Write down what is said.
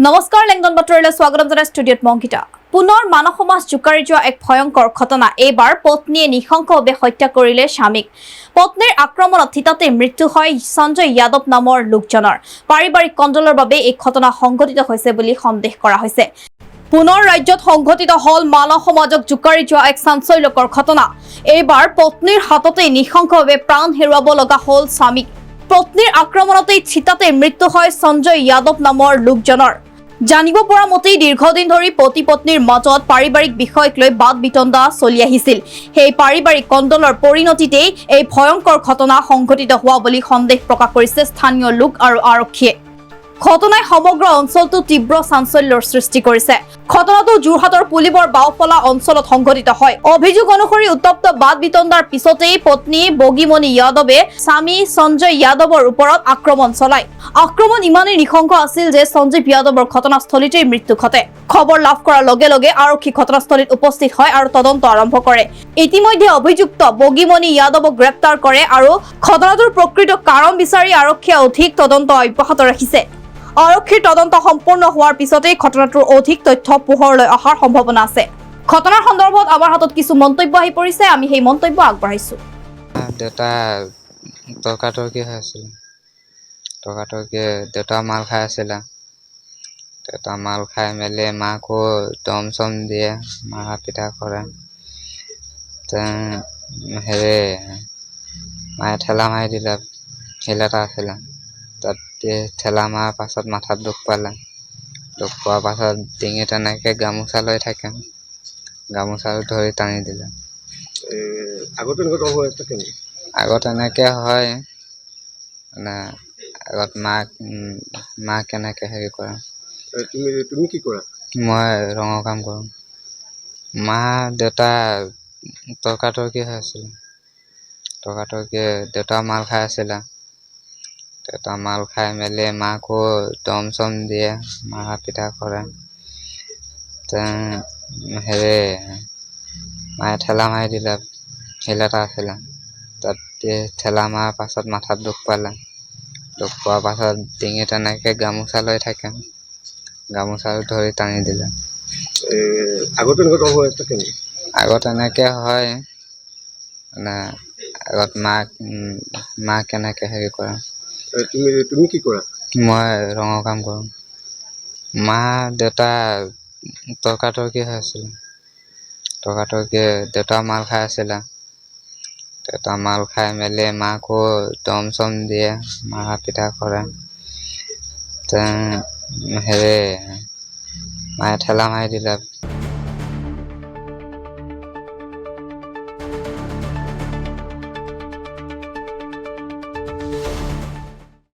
নমস্কাৰ লেংগন বাতৰিলৈ স্বাগতম জনাই ষ্টুডিঅ'ত মংকিতা পুনৰ মানৱ সমাজ জোকাৰি যোৱা এক ভয়ংকৰ ঘটনা এইবাৰ পত্নীয়ে নিশংসভাৱে হত্যা কৰিলে স্বামীক পত্নীৰ আক্ৰমণত থিতাতে মৃত্যু হয় সঞ্জয় যাদৱ নামৰ লোকজনৰ পাৰিবাৰিক কন্দলৰ বাবে এই ঘটনা সংঘটিত হৈছে বুলি সন্দেহ কৰা হৈছে পুনৰ ৰাজ্যত সংঘটিত হল মানৱ সমাজক জোকাৰি যোৱা এক চাঞ্চল্যকৰ ঘটনা এইবাৰ পত্নীৰ হাততে নিশংসভাৱে প্ৰাণ হেৰুৱাব লগা হল স্বামীক পত্নীৰ আক্ৰমণতে থিতাতে মৃত্যু হয় সঞ্জয় যাদৱ নামৰ লোকজনৰ জানিব পৰা মতে দীৰ্ঘদিন ধৰি পতি পত্নীৰ মাজত পাৰিবাৰিক বিষয়ক লৈ বাদ বিতণ্ডা চলি আহিছিল সেই পাৰিবাৰিক কন্দলৰ পৰিণতিতে এই ভয়ংকৰ ঘটনা সংঘটিত হোৱা বুলি সন্দেহ প্ৰকাশ কৰিছে স্থানীয় লোক আৰু আৰক্ষীয়ে ঘটনাই সমগ্ৰ অঞ্চলটো তীব্ৰ চাঞ্চল্যৰ সৃষ্টি কৰিছে ঘটনাটো যোৰহাটৰ পুলিবৰ বাওফলা অঞ্চলত সংঘটিত হয় অভিযোগ অনুসৰি উত্তপ্ত বাদ বিতণ্ডাৰ পিছতেই পত্নী বগীমণি যাদৱে স্বামী সঞ্জয় যাদৱৰ ওপৰত আক্ৰমণ চলায় আক্ৰমণ ইমানেই নিশংস আছিল যে সঞ্জীৱ যাদৱৰ ঘটনাস্থলীতেই মৃত্যু ঘটে খবৰ লাভ কৰাৰ লগে লগে আৰক্ষী ঘটনাস্থলীত উপস্থিত হয় আৰু তদন্ত আৰম্ভ কৰে ইতিমধ্যে অভিযুক্ত বগীমণি যাদৱক গ্ৰেপ্তাৰ কৰে আৰু ঘটনাটোৰ প্ৰকৃত কাৰণ বিচাৰি আৰক্ষীয়ে অধিক তদন্ত অব্যাহত ৰাখিছে আৰক্ষীৰ তদন্ত সম্পূৰ্ণ হোৱাৰ পিছতেই ঘটনাটোৰ অধিক তথ্য পোহৰলৈ অহাৰ সম্ভাৱনা আছে ঘটনাৰ সন্দৰ্ভত আমাৰ হাতত কিছু মন্তব্য আহি পৰিছে আমি সেই মন্তব্য আগবঢ়াইছো দেউতা তৰ্কাতৰ্কি হৈ আছিল দেউতা মাল খাই আছিলে দেউতা মাল খাই মেলি মাকো দম চম দিয়ে মাৰা পিঠা কৰে হেৰি মায়ে ঠেলা মাৰি দিলে শিল এটা আছিলে তাত ঠেলা মৰাৰ পাছত মাথাত দুখ পালে দুখ পোৱাৰ পাছত ডিঙিত এনেকৈ গামোচা লৈ থাকে গামোচা ধৰি টানি দিলে আগত এনেকৈ হয় মানে আগত মাক এনেকৈ হেৰি কৰে তুমি কি কৰা মই ৰঙৰ কাম কৰোঁ মা দেউতা তৰ্কাতৰ্কি হৈ আছিলে দেউতা মাল খাই আছিলে দেউতা মাল খাই মেলি মাকো দম চম দিয়ে মাৰা পিঠা কৰে হেৰি মায়ে ঠেলা মাৰি দিলে শিল এটা আছিলে তাত ঠেলা মৰাৰ পাছত মাথাত দুখ পালে দুখ পোৱাৰ পাছত ডিঙিত এনেকৈ গামোচা লৈ থাকে গামোচা ধৰি টানি দিলে আগত এনেকৈ হয় মানে আগত মাক এনেকৈ হেৰি কৰে তুমি কি কৰা মই ৰঙৰ কাম কৰোঁ মা দেউতা তৰ্কাতৰ্কি হৈ আছিলে দেউতা মাল খাই আছিলে দেউতা মাল খাই মেলি মাকো দম চম দিয়ে মাৰা পিঠা কৰে হেৰি মায়ে ঠেলা মাৰি দিলে